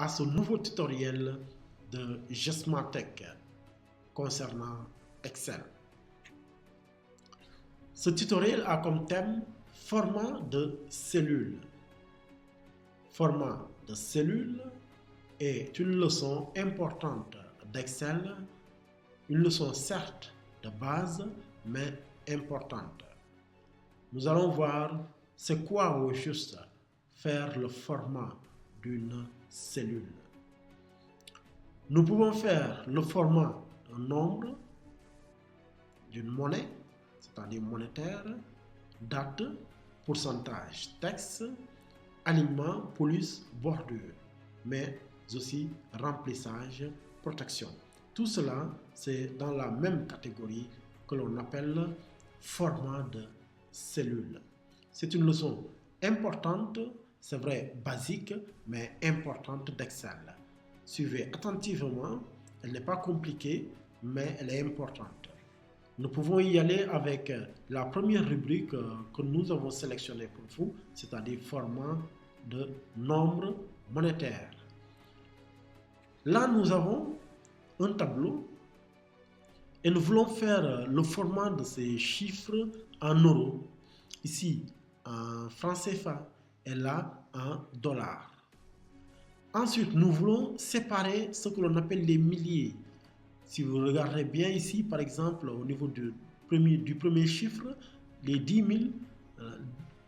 ce nouveau tutoriel de Gesmatech concernant Excel. Ce tutoriel a comme thème format de cellule. Format de cellule est une leçon importante d'Excel, une leçon certes de base, mais importante. Nous allons voir c'est quoi au juste faire le format d'une cellule. Nous pouvons faire le format d'un nombre, d'une monnaie, c'est-à-dire monétaire, date, pourcentage, texte, alignement, police, bordure, mais aussi remplissage, protection. Tout cela, c'est dans la même catégorie que l'on appelle format de cellule. C'est une leçon importante, c'est vrai, basique, mais importante d'Excel. Suivez attentivement, elle n'est pas compliquée, mais elle est importante. Nous pouvons y aller avec la première rubrique que nous avons sélectionnée pour vous, c'est-à-dire format de nombre monétaire. Là, nous avons un tableau et nous voulons faire le format de ces chiffres en euros, ici en francs CFA et là en dollars. Ensuite, nous voulons séparer ce que l'on appelle les milliers. Si vous regardez bien ici, par exemple, au niveau du premier chiffre, les 10 000,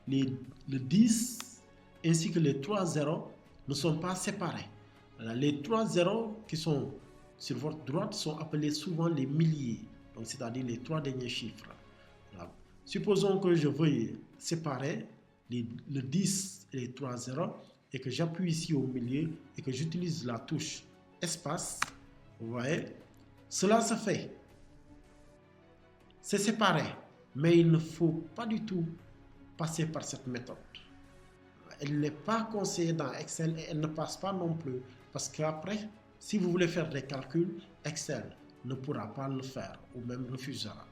le 10 ainsi que les 3 zéros ne sont pas séparés. Les 3 zéros qui sont sur votre droite sont appelés souvent les milliers, donc c'est-à-dire les 3 derniers chiffres. Voilà. Supposons que je veuille séparer le 10 et les 3 zéros et que j'appuie ici au milieu et que j'utilise la touche espace. Vous voyez, cela se fait. C'est séparé, mais il ne faut pas du tout passer par cette méthode. Elle n'est pas conseillée dans Excel et elle ne passe pas non plus parce qu'après, si vous voulez faire des calculs, Excel ne pourra pas le faire ou même refusera.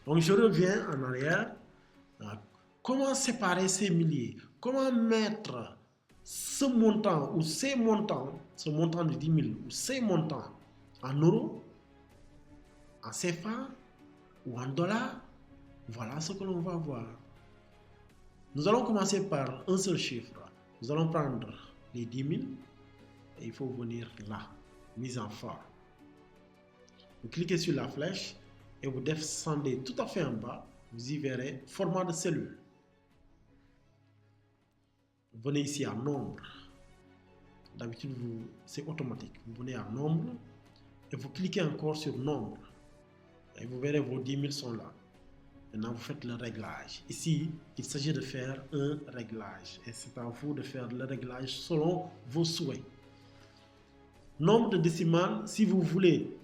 Donc je reviens en arrière. Comment séparer ces milliers? Comment mettre ce montant ou ces montants, ce montant de 10 000 ou ces montants en euros, en CFA ou en dollars? Voilà ce que l'on va voir. Nous allons commencer par un seul chiffre. Nous allons prendre les 10 000 et il faut venir là, mise en forme. Vous cliquez sur la flèche et vous descendez tout à fait en bas. Vous y verrez format de cellule. Vous venez ici à nombre. D'habitude, c'est automatique. Vous venez à nombre et vous cliquez encore sur nombre. Et vous verrez vos 10 000 sont là. Maintenant, vous faites le réglage. Ici, il s'agit de faire un réglage. Et c'est à vous de faire le réglage selon vos souhaits. Nombre de décimales, si vous voulez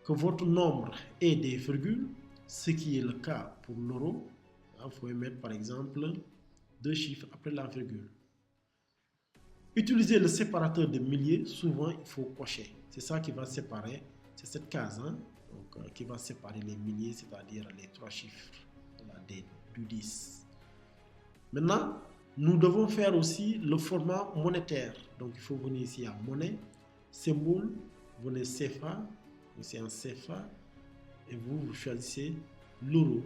que votre nombre ait des virgules, ce qui est le cas pour l'euro, vous pouvez mettre par exemple 2 chiffres après la virgule. Utilisez le séparateur de milliers, souvent il faut cocher. C'est ça qui va séparer, c'est cette case donc, qui va séparer les milliers, c'est-à-dire les 3 chiffres du 10. Maintenant, nous devons faire aussi le format monétaire. Donc il faut venir ici à monnaie, symbole, vous venez CFA, ici en CFA, et vous choisissez l'euro.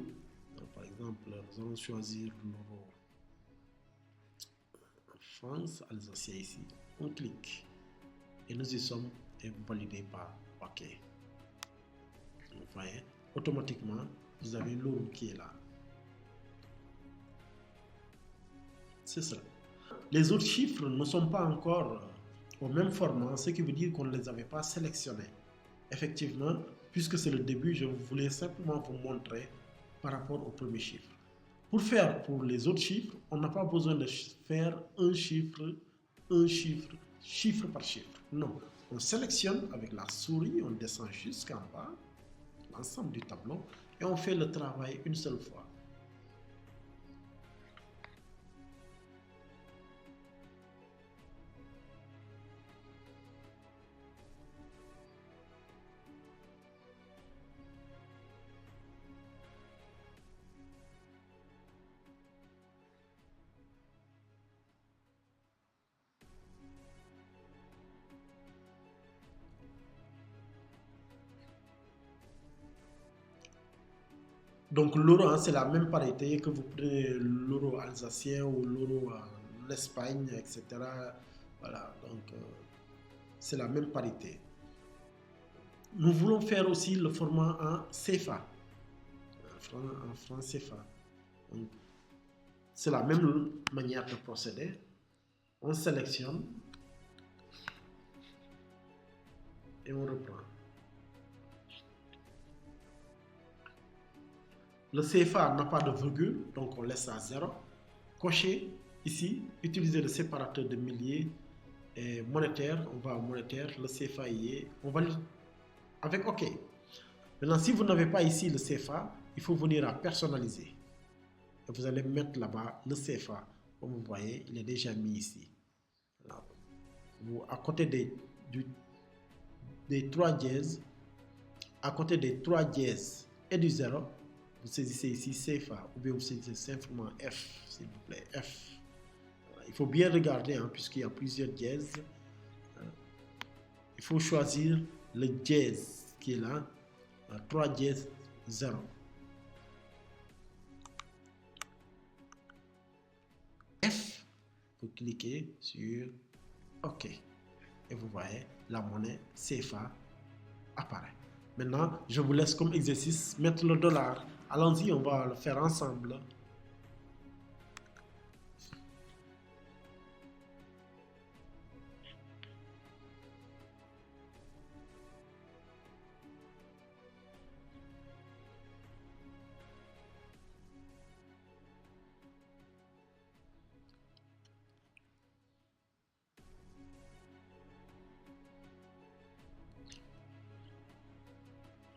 Par exemple, nous allons choisir l'euro en France, alsacien ici. On clique et nous y sommes et vous validez par OK. Vous voyez, automatiquement, vous avez l'euro qui est là. C'est ça. Les autres chiffres ne sont pas encore au même format, ce qui veut dire qu'on ne les avait pas sélectionnés. Effectivement, puisque c'est le début, je voulais simplement vous montrer par rapport au premier chiffre. Pour les autres chiffres, on n'a pas besoin de faire un chiffre, chiffre par chiffre. Non, on sélectionne avec la souris, on descend jusqu'en bas, l'ensemble du tableau, et on fait le travail une seule fois. Donc l'euro, hein, c'est la même parité que vous prenez l'euro alsacien ou l'euro en Espagne, etc. Voilà, donc c'est la même parité. Nous voulons faire aussi le format en CFA, en franc CFA. C'est la même manière de procéder. On sélectionne et on reprend. Le CFA n'a pas de virgule, donc on laisse à 0. Cocher ici, utiliser le séparateur de milliers et monétaire, on va à monétaire, le CFA y est, on valide avec OK. Maintenant, si vous n'avez pas ici le CFA, il faut venir à personnaliser. Et vous allez mettre là-bas le CFA. Comme vous voyez, il est déjà mis ici. Là. Vous, à côté des 3 dièses, à côté des 3 dièses et du 0, vous saisissez ici CFA ou bien vous saisissez simplement F, s'il vous plaît, F. Il faut bien regarder, hein, puisqu'il y a plusieurs dièses. Il faut choisir le dièse qui est là, 3 dièse 0. F, vous cliquez sur OK. Et vous voyez, la monnaie CFA apparaît. Maintenant, je vous laisse comme exercice mettre le dollar. Allons-y, on va le faire ensemble.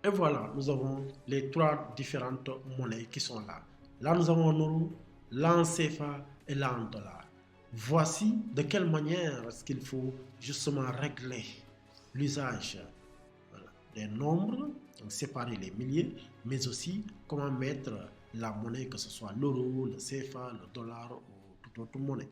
Et voilà, nous avons les 3 différentes monnaies qui sont là. Là, nous avons en euro, là en CFA et là en dollars. Voici de quelle manière est-ce qu'il faut justement régler l'usage des nombres, donc séparer les milliers, mais aussi comment mettre la monnaie, que ce soit l'euro, le CFA, le dollar ou toute autre monnaie.